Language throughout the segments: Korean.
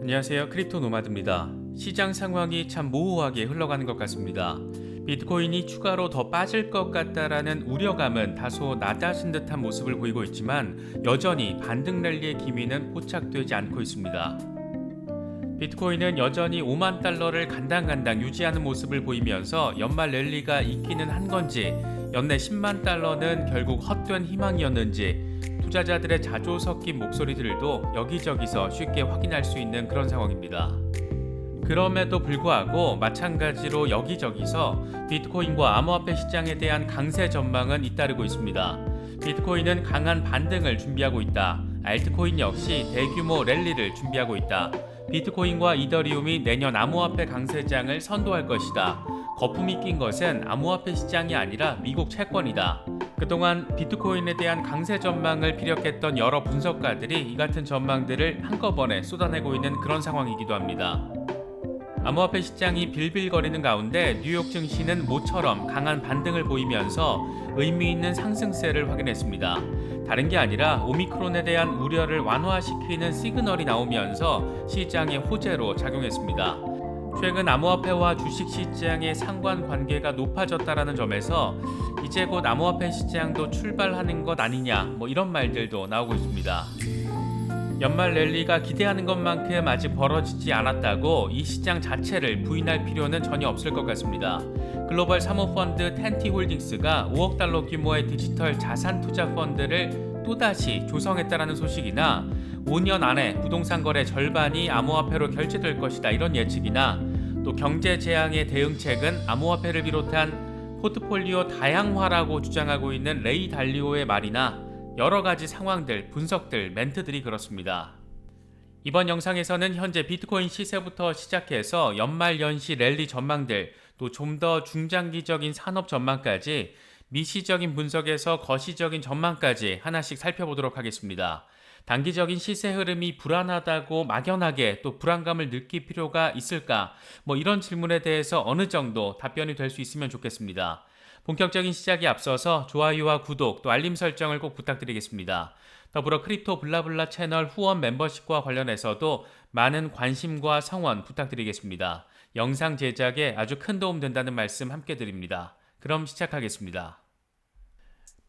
안녕하세요. 크립토 노마드입니다. 시장 상황이 참 모호하게 흘러가는 것 같습니다. 비트코인이 추가로 더 빠질 것 같다라는 우려감은 다소 낮아진 듯한 모습을 보이고 있지만 여전히 반등 랠리의 기미는 포착되지 않고 있습니다. 비트코인은 여전히 5만 달러를 간당간당 유지하는 모습을 보이면서 연말 랠리가 있기는 한 건지 연내 10만 달러는 결국 헛된 희망이었는지 투자자들의 자조 섞인 목소리들도 여기저기서 쉽게 확인할 수 있는 그런 상황입니다. 그럼에도 불구하고 마찬가지로 여기저기서 비트코인과 암호화폐 시장에 대한 강세 전망은 잇따르고 있습니다. 비트코인은 강한 반등을 준비하고 있다. 알트코인 역시 대규모 랠리를 준비하고 있다. 비트코인과 이더리움이 내년 암호화폐 강세장을 선도할 것이다. 거품이 낀 것은 암호화폐 시장이 아니라 미국 채권이다. 그동안 비트코인에 대한 강세 전망을 피력했던 여러 분석가들이 이 같은 전망들을 한꺼번에 쏟아내고 있는 그런 상황이기도 합니다. 암호화폐 시장이 빌빌거리는 가운데 뉴욕 증시는 모처럼 강한 반등을 보이면서 의미 있는 상승세를 확인했습니다. 다른 게 아니라 오미크론에 대한 우려를 완화시키는 시그널이 나오면서 시장의 호재로 작용했습니다. 최근 암호화폐와 주식시장의 상관관계가 높아졌다는 점에서 이제 곧 암호화폐 시장도 출발하는 것 아니냐 이런 말들도 나오고 있습니다. 연말 랠리가 기대하는 것만큼 아직 벌어지지 않았다고 이 시장 자체를 부인할 필요는 전혀 없을 것 같습니다. 글로벌 사모펀드 텐티홀딩스가 5억 달러 규모의 디지털 자산 투자 펀드를 또다시 조성했다는 소식이나 5년 안에 부동산 거래 절반이 암호화폐로 결제될 것이다 이런 예측이나 또 경제 재앙의 대응책은 암호화폐를 비롯한 포트폴리오 다양화라고 주장하고 있는 레이 달리오의 말이나 여러 가지 상황들, 분석들, 멘트들이 그렇습니다. 이번 영상에서는 현재 비트코인 시세부터 시작해서 연말 연시 랠리 전망들, 또 좀 더 중장기적인 산업 전망까지 미시적인 분석에서 거시적인 전망까지 하나씩 살펴보도록 하겠습니다. 단기적인 시세 흐름이 불안하다고 막연하게 또 불안감을 느낄 필요가 있을까? 이런 질문에 대해서 어느 정도 답변이 될 수 있으면 좋겠습니다. 본격적인 시작에 앞서서 좋아요와 구독 또 알림 설정을 꼭 부탁드리겠습니다. 더불어 크립토 블라블라 채널 후원 멤버십과 관련해서도 많은 관심과 성원 부탁드리겠습니다. 영상 제작에 아주 큰 도움 된다는 말씀 함께 드립니다. 그럼 시작하겠습니다.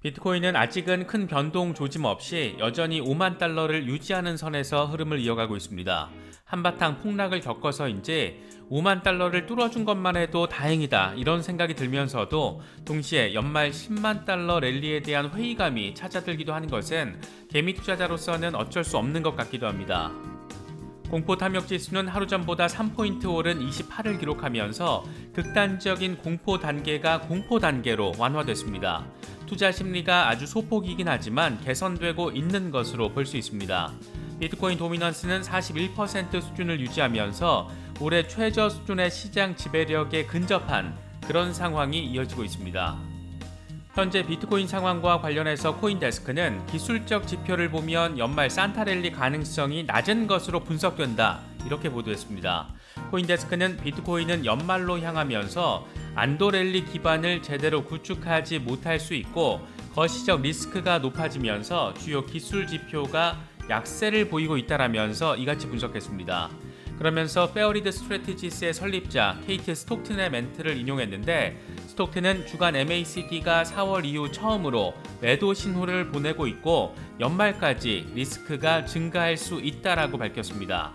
비트코인은 아직은 큰 변동 조짐 없이 여전히 5만 달러를 유지하는 선에서 흐름을 이어가고 있습니다. 한바탕 폭락을 겪어서인지 5만 달러를 뚫어준 것만 해도 다행이다 이런 생각이 들면서도 동시에 연말 10만 달러 랠리에 대한 회의감이 찾아들기도 하는 것은 개미 투자자로서는 어쩔 수 없는 것 같기도 합니다. 공포 탐욕 지수는 하루 전보다 3포인트 오른 28을 기록하면서 극단적인 공포 단계가 공포 단계로 완화됐습니다. 투자 심리가 아주 소폭이긴 하지만 개선되고 있는 것으로 볼 수 있습니다. 비트코인 도미넌스는 41% 수준을 유지하면서 올해 최저 수준의 시장 지배력에 근접한 그런 상황이 이어지고 있습니다. 현재 비트코인 상황과 관련해서 코인데스크는 기술적 지표를 보면 연말 산타랠리 가능성이 낮은 것으로 분석된다 이렇게 보도했습니다. 코인데스크는 비트코인은 연말로 향하면서 안도랠리 기반을 제대로 구축하지 못할 수 있고 거시적 리스크가 높아지면서 주요 기술 지표가 약세를 보이고 있다라면서 이같이 분석했습니다. 그러면서 페어리드 스트래티지스의 설립자 케이트 스톡튼의 멘트를 인용했는데 스톡튼은 주간 MACD가 4월 이후 처음으로 매도 신호를 보내고 있고 연말까지 리스크가 증가할 수 있다라고 밝혔습니다.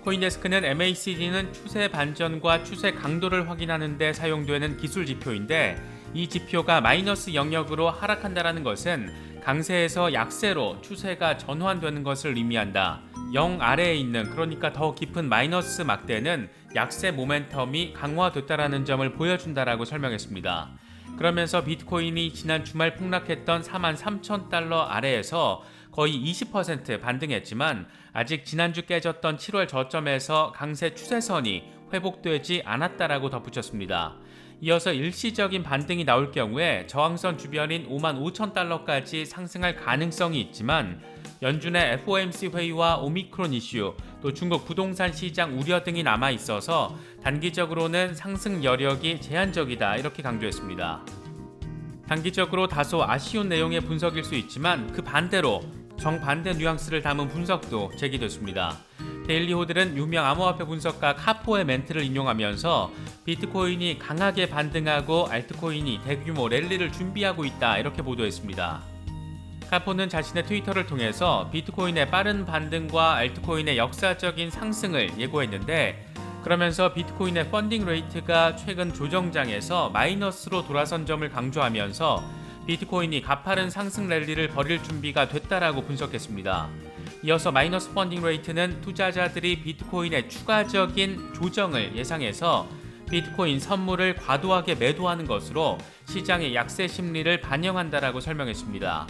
코인데스크는 MACD는 추세 반전과 추세 강도를 확인하는 데 사용되는 기술 지표인데 이 지표가 마이너스 영역으로 하락한다는 것은 강세에서 약세로 추세가 전환되는 것을 의미한다. 0 아래에 있는 그러니까 더 깊은 마이너스 막대는 약세 모멘텀이 강화됐다는 점을 보여준다라고 설명했습니다. 그러면서 비트코인이 지난 주말 폭락했던 43,000달러 아래에서 거의 20% 반등했지만 아직 지난주 깨졌던 7월 저점에서 강세 추세선이 회복되지 않았다라고 덧붙였습니다. 이어서 일시적인 반등이 나올 경우에 저항선 주변인 55,000달러까지 상승할 가능성이 있지만 연준의 FOMC 회의와 오미크론 이슈, 또 중국 부동산 시장 우려 등이 남아 있어서 단기적으로는 상승 여력이 제한적이다 이렇게 강조했습니다. 단기적으로 다소 아쉬운 내용의 분석일 수 있지만 그 반대로 정반대 뉘앙스를 담은 분석도 제기됐습니다. 데일리 호들은 유명 암호화폐 분석가 카포의 멘트를 인용하면서 비트코인이 강하게 반등하고 알트코인이 대규모 랠리를 준비하고 있다 이렇게 보도했습니다. 카포는 자신의 트위터를 통해서 비트코인의 빠른 반등과 알트코인의 역사적인 상승을 예고했는데, 그러면서 비트코인의 펀딩 레이트가 최근 조정장에서 마이너스로 돌아선 점을 강조하면서 비트코인이 가파른 상승 랠리를 벌일 준비가 됐다라고 분석했습니다. 이어서 마이너스 펀딩 레이트는 투자자들이 비트코인의 추가적인 조정을 예상해서 비트코인 선물을 과도하게 매도하는 것으로 시장의 약세 심리를 반영한다라고 설명했습니다.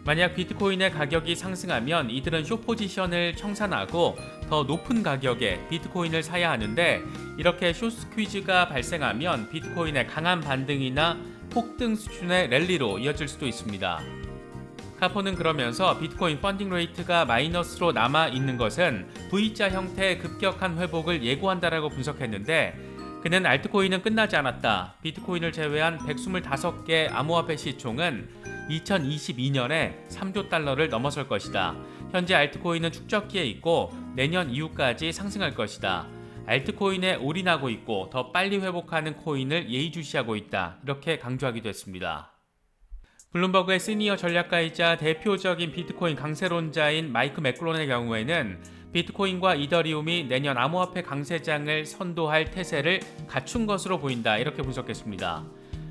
만약 비트코인의 가격이 상승하면 이들은 숏 포지션을 청산하고 더 높은 가격에 비트코인을 사야 하는데, 이렇게 숏 스퀴즈가 발생하면 비트코인의 강한 반등이나 폭등 수준의 랠리로 이어질 수도 있습니다. 카포는 그러면서 비트코인 펀딩 레이트가 마이너스로 남아 있는 것은 V자 형태의 급격한 회복을 예고한다라고 분석했는데, 그는 알트코인은 끝나지 않았다. 비트코인을 제외한 125개 암호화폐 시총은 2022년에 3조 달러를 넘어설 것이다. 현재 알트코인은 축적기에 있고 내년 이후까지 상승할 것이다. 알트코인에 올인하고 있고 더 빨리 회복하는 코인을 예의주시하고 있다. 이렇게 강조하기도 했습니다. 블룸버그의 시니어 전략가이자 대표적인 비트코인 강세론자인 마이크 맥클론의 경우에는 비트코인과 이더리움이 내년 암호화폐 강세장을 선도할 태세를 갖춘 것으로 보인다. 이렇게 분석했습니다.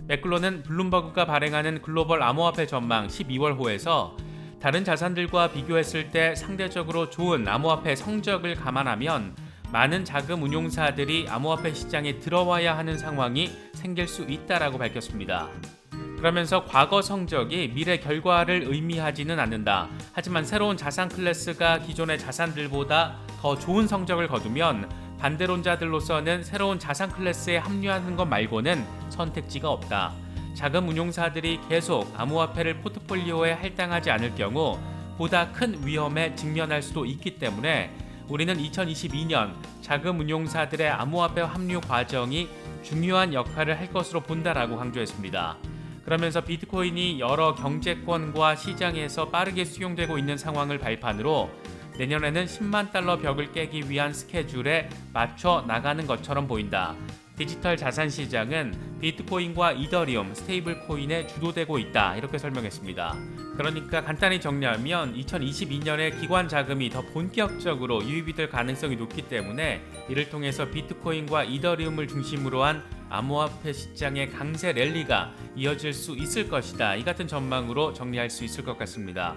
맥클론은 블룸버그가 발행하는 글로벌 암호화폐 전망 12월호에서 다른 자산들과 비교했을 때 상대적으로 좋은 암호화폐 성적을 감안하면 많은 자금 운용사들이 암호화폐 시장에 들어와야 하는 상황이 생길 수 있다라고 밝혔습니다. 그러면서 과거 성적이 미래 결과를 의미하지는 않는다. 하지만 새로운 자산 클래스가 기존의 자산들보다 더 좋은 성적을 거두면 반대론자들로서는 새로운 자산 클래스에 합류하는 것 말고는 선택지가 없다. 자금 운용사들이 계속 암호화폐를 포트폴리오에 할당하지 않을 경우 보다 큰 위험에 직면할 수도 있기 때문에 우리는 2022년 자금 운용사들의 암호화폐 합류 과정이 중요한 역할을 할 것으로 본다라고 강조했습니다. 그러면서 비트코인이 여러 경제권과 시장에서 빠르게 수용되고 있는 상황을 발판으로 내년에는 10만 달러 벽을 깨기 위한 스케줄에 맞춰 나가는 것처럼 보인다. 디지털 자산 시장은 비트코인과 이더리움, 스테이블 코인에 주도되고 있다. 이렇게 설명했습니다. 그러니까 간단히 정리하면 2022년에 기관 자금이 더 본격적으로 유입이 될 가능성이 높기 때문에 이를 통해서 비트코인과 이더리움을 중심으로 한 암호화폐 시장의 강세 랠리가 이어질 수 있을 것이다. 이 같은 전망으로 정리할 수 있을 것 같습니다.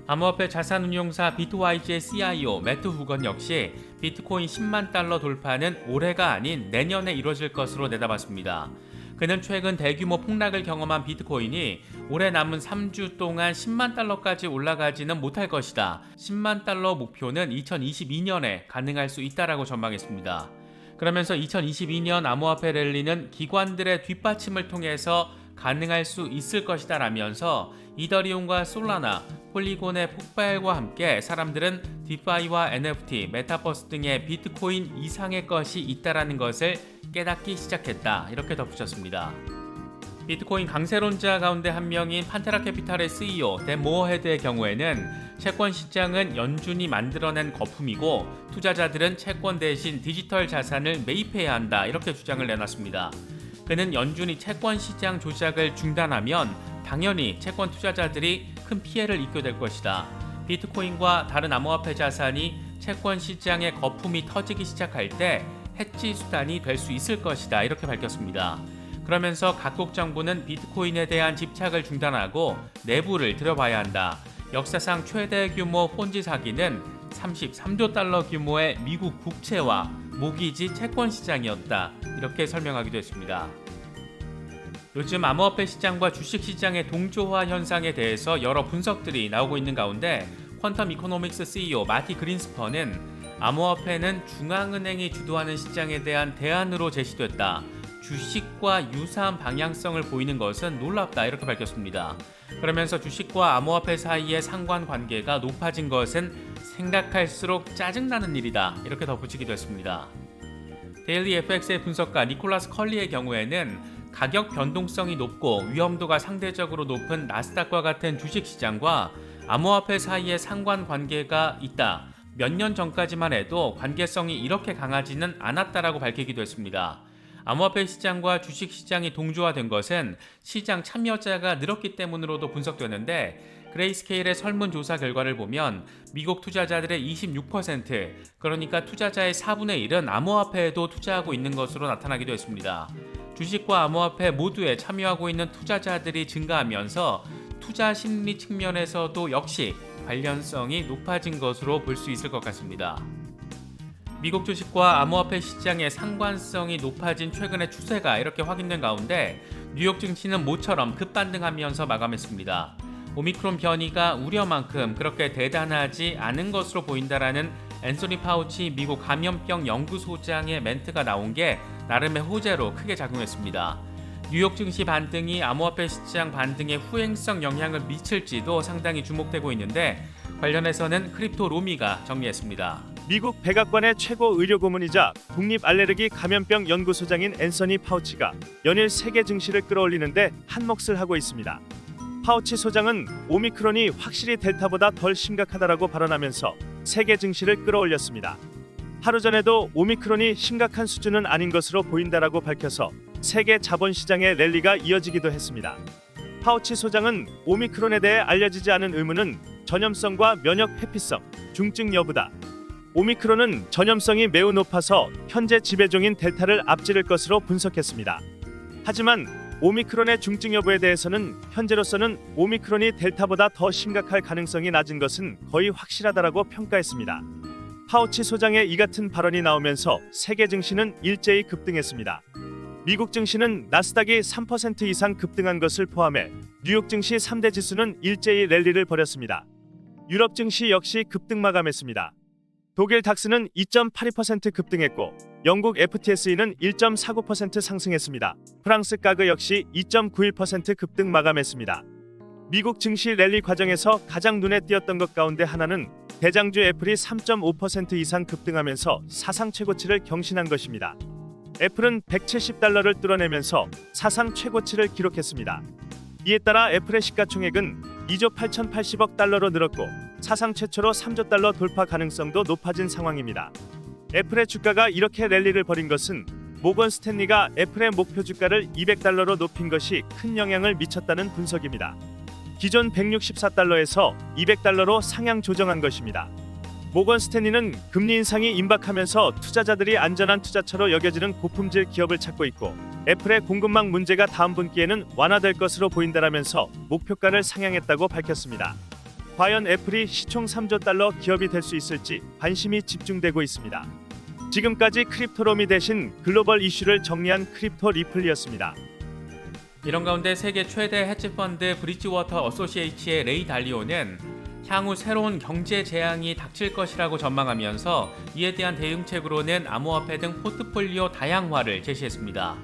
암호화폐 자산운용사 비트와이즈의 CIO 매트 후건 역시 비트코인 10만 달러 돌파는 올해가 아닌 내년에 이루어질 것으로 내다봤습니다. 그는 최근 대규모 폭락을 경험한 비트코인이 올해 남은 3주 동안 10만 달러까지 올라가지는 못할 것이다. 10만 달러 목표는 2022년에 가능할 수 있다라고 전망했습니다. 그러면서 2022년 암호화폐 랠리는 기관들의 뒷받침을 통해서 가능할 수 있을 것이다 라면서 이더리움과 솔라나, 폴리곤의 폭발과 함께 사람들은 디파이와 NFT, 메타버스 등의 비트코인 이상의 것이 있다라는 것을 깨닫기 시작했다. 이렇게 덧붙였습니다. 비트코인 강세론자 가운데 한 명인 판테라 캐피탈의 CEO 댄 모어헤드의 경우에는 채권 시장은 연준이 만들어낸 거품이고 투자자들은 채권 대신 디지털 자산을 매입해야 한다. 이렇게 주장을 내놨습니다. 그는 연준이 채권 시장 조작을 중단하면 당연히 채권 투자자들이 큰 피해를 입게 될 것이다. 비트코인과 다른 암호화폐 자산이 채권 시장에 거품이 터지기 시작할 때 해지 수단이 될 수 있을 것이다. 이렇게 밝혔습니다. 그러면서 각국 정부는 비트코인에 대한 집착을 중단하고 내부를 들여봐야 한다. 역사상 최대 규모 폰지 사기는 33조 달러 규모의 미국 국채와 모기지 채권 시장이었다. 이렇게 설명하기도 했습니다. 요즘 암호화폐 시장과 주식 시장의 동조화 현상에 대해서 여러 분석들이 나오고 있는 가운데 퀀텀 이코노믹스 CEO 마티 그린스펀은 암호화폐는 중앙은행이 주도하는 시장에 대한 대안으로 제시됐다. 주식과 유사한 방향성을 보이는 것은 놀랍다. 이렇게 밝혔습니다. 그러면서 주식과 암호화폐 사이의 상관관계가 높아진 것은 생각할수록 짜증나는 일이다. 이렇게 덧붙이기도 했습니다. 데일리 FX의 분석가 니콜라스 컬리의 경우에는 가격 변동성이 높고 위험도가 상대적으로 높은 나스닥과 같은 주식시장과 암호화폐 사이의 상관관계가 있다. 몇 년 전까지만 해도 관계성이 이렇게 강하지는 않았다라고 밝히기도 했습니다. 암호화폐 시장과 주식 시장이 동조화된 것은 시장 참여자가 늘었기 때문으로도 분석되는데, 그레이스케일의 설문조사 결과를 보면 미국 투자자들의 26%, 그러니까 투자자의 4분의 1은 암호화폐에도 투자하고 있는 것으로 나타나기도 했습니다. 주식과 암호화폐 모두에 참여하고 있는 투자자들이 증가하면서 투자 심리 측면에서도 역시 관련성이 높아진 것으로 볼 수 있을 것 같습니다. 미국 주식과 암호화폐 시장의 상관성이 높아진 최근의 추세가 이렇게 확인된 가운데 뉴욕 증시는 모처럼 급반등하면서 마감했습니다. 오미크론 변이가 우려만큼 그렇게 대단하지 않은 것으로 보인다라는 앤소니 파우치 미국 감염병 연구소장의 멘트가 나온 게 나름의 호재로 크게 작용했습니다. 뉴욕 증시 반등이 암호화폐 시장 반등에 후행성 영향을 미칠지도 상당히 주목되고 있는데, 관련해서는 크립토 로미가 정리했습니다. 미국 백악관의 최고 의료 고문이자 국립 알레르기 감염병 연구소장인 앤서니 파우치가 연일 세계 증시를 끌어올리는데 한몫을 하고 있습니다. 파우치 소장은 오미크론이 확실히 델타보다 덜 심각하다라고 발언하면서 세계 증시를 끌어올렸습니다. 하루 전에도 오미크론이 심각한 수준은 아닌 것으로 보인다라고 밝혀서 세계 자본시장의 랠리가 이어지기도 했습니다. 파우치 소장은 오미크론에 대해 알려지지 않은 의문은 전염성과 면역 회피성, 중증 여부다. 오미크론은 전염성이 매우 높아서 현재 지배종인 델타를 앞지를 것으로 분석했습니다. 하지만 오미크론의 중증 여부에 대해서는 현재로서는 오미크론이 델타보다 더 심각할 가능성이 낮은 것은 거의 확실하다라고 평가했습니다. 파우치 소장의 이 같은 발언이 나오면서 세계 증시는 일제히 급등했습니다. 미국 증시는 나스닥이 3% 이상 급등한 것을 포함해 뉴욕 증시 3대 지수는 일제히 랠리를 벌였습니다. 유럽 증시 역시 급등 마감했습니다. 독일 닥스는 2.82% 급등했고 영국 FTSE는 1.49% 상승했습니다. 프랑스 카그 역시 2.91% 급등 마감했습니다. 미국 증시 랠리 과정에서 가장 눈에 띄었던 것 가운데 하나는 대장주 애플이 3.5% 이상 급등하면서 사상 최고치를 경신한 것입니다. 애플은 $170를 뚫어내면서 사상 최고치를 기록했습니다. 이에 따라 애플의 시가총액은 2조 8,080억 달러로 늘었고 사상 최초로 3조 달러 돌파 가능성도 높아진 상황입니다. 애플의 주가가 이렇게 랠리를 벌인 것은 모건 스탠리가 애플의 목표 주가를 $200로 높인 것이 큰 영향을 미쳤다는 분석입니다. 기존 $164에서 $200로 상향 조정한 것입니다. 모건 스탠리는 금리 인상이 임박하면서 투자자들이 안전한 투자처로 여겨지는 고품질 기업을 찾고 있고 애플의 공급망 문제가 다음 분기에는 완화될 것으로 보인다라면서 목표가를 상향했다고 밝혔습니다. 과연 애플이 시총 3조 달러 기업이 될 수 있을지 관심이 집중되고 있습니다. 지금까지 크립토로미 대신 글로벌 이슈를 정리한 크립토 리플리였습니다. 이런 가운데 세계 최대 헤지펀드 브리지워터 어소시에이츠의 레이 달리오는 향후 새로운 경제 재앙이 닥칠 것이라고 전망하면서 이에 대한 대응책으로는 암호화폐 등 포트폴리오 다양화를 제시했습니다.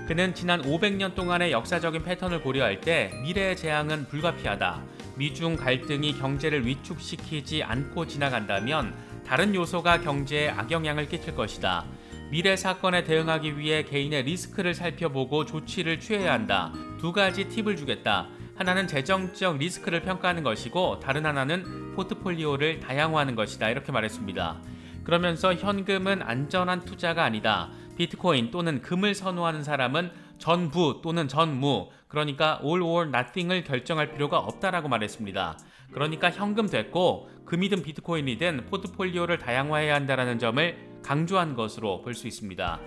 그는 지난 500년 동안의 역사적인 패턴을 고려할 때 미래의 재앙은 불가피하다. 미중 갈등이 경제를 위축시키지 않고 지나간다면 다른 요소가 경제에 악영향을 끼칠 것이다. 미래 사건에 대응하기 위해 개인의 리스크를 살펴보고 조치를 취해야 한다. 두 가지 팁을 주겠다. 하나는 재정적 리스크를 평가하는 것이고 다른 하나는 포트폴리오를 다양화하는 것이다. 이렇게 말했습니다. 그러면서 현금은 안전한 투자가 아니다. 비트코인 또는 금을 선호하는 사람은 전부 또는 전무, 그러니까 all or nothing을 결정할 필요가 없다라고 말했습니다. 그러니까 현금 됐고 금이든 비트코인이든 포트폴리오를 다양화해야 한다는 점을 강조한 것으로 볼 수 있습니다.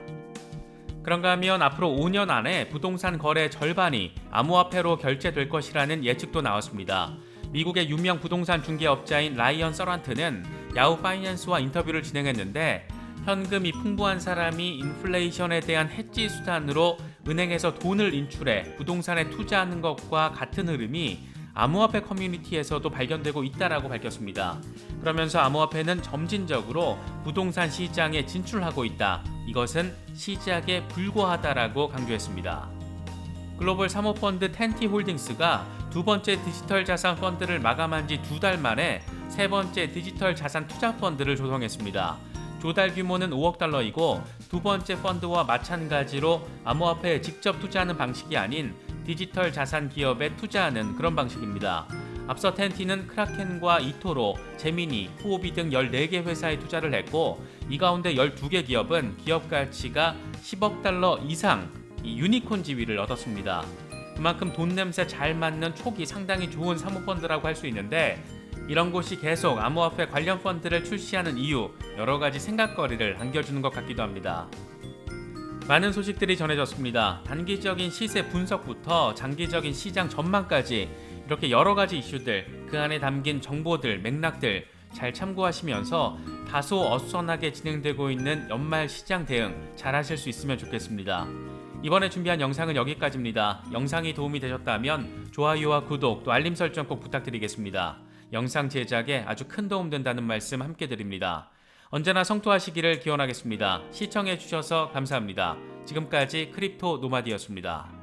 그런가 하면 앞으로 5년 안에 부동산 거래 절반이 암호화폐로 결제될 것이라는 예측도 나왔습니다. 미국의 유명 부동산 중개업자인 라이언 서란트는 야후 파이낸스와 인터뷰를 진행했는데 현금이 풍부한 사람이 인플레이션에 대한 해지 수단으로 은행에서 돈을 인출해 부동산에 투자하는 것과 같은 흐름이 암호화폐 커뮤니티에서도 발견되고 있다라고 밝혔습니다. 그러면서 암호화폐는 점진적으로 부동산 시장에 진출하고 있다. 이것은 시작에 불과하다라고 강조했습니다. 글로벌 사모펀드 텐티 홀딩스가 두 번째 디지털 자산 펀드를 마감한 지 2달 만에 세 번째 디지털 자산 투자 펀드를 조성했습니다. 조달 규모는 5억 달러이고 두 번째 펀드와 마찬가지로 암호화폐에 직접 투자하는 방식이 아닌 디지털 자산 기업에 투자하는 그런 방식입니다. 앞서 텐티는 크라켄과 이토로, 제미니, 후오비 등 14개 회사에 투자를 했고 이 가운데 12개 기업은 기업 가치가 10억 달러 이상 이 유니콘 지위를 얻었습니다. 그만큼 돈 냄새 잘 맞는 촉이 상당히 좋은 사모펀드라고 할 수 있는데 이런 곳이 계속 암호화폐 관련 펀드를 출시하는 이유 여러 가지 생각거리를 안겨주는 것 같기도 합니다. 많은 소식들이 전해졌습니다. 단기적인 시세 분석부터 장기적인 시장 전망까지 이렇게 여러 가지 이슈들, 그 안에 담긴 정보들, 맥락들 잘 참고하시면서 다소 어수선하게 진행되고 있는 연말 시장 대응 잘 하실 수 있으면 좋겠습니다. 이번에 준비한 영상은 여기까지입니다. 영상이 도움이 되셨다면 좋아요와 구독 또 알림 설정 꼭 부탁드리겠습니다. 영상 제작에 아주 큰 도움 된다는 말씀 함께 드립니다. 언제나 성투하시기를 기원하겠습니다. 시청해주셔서 감사합니다. 지금까지 크립토 노마디였습니다.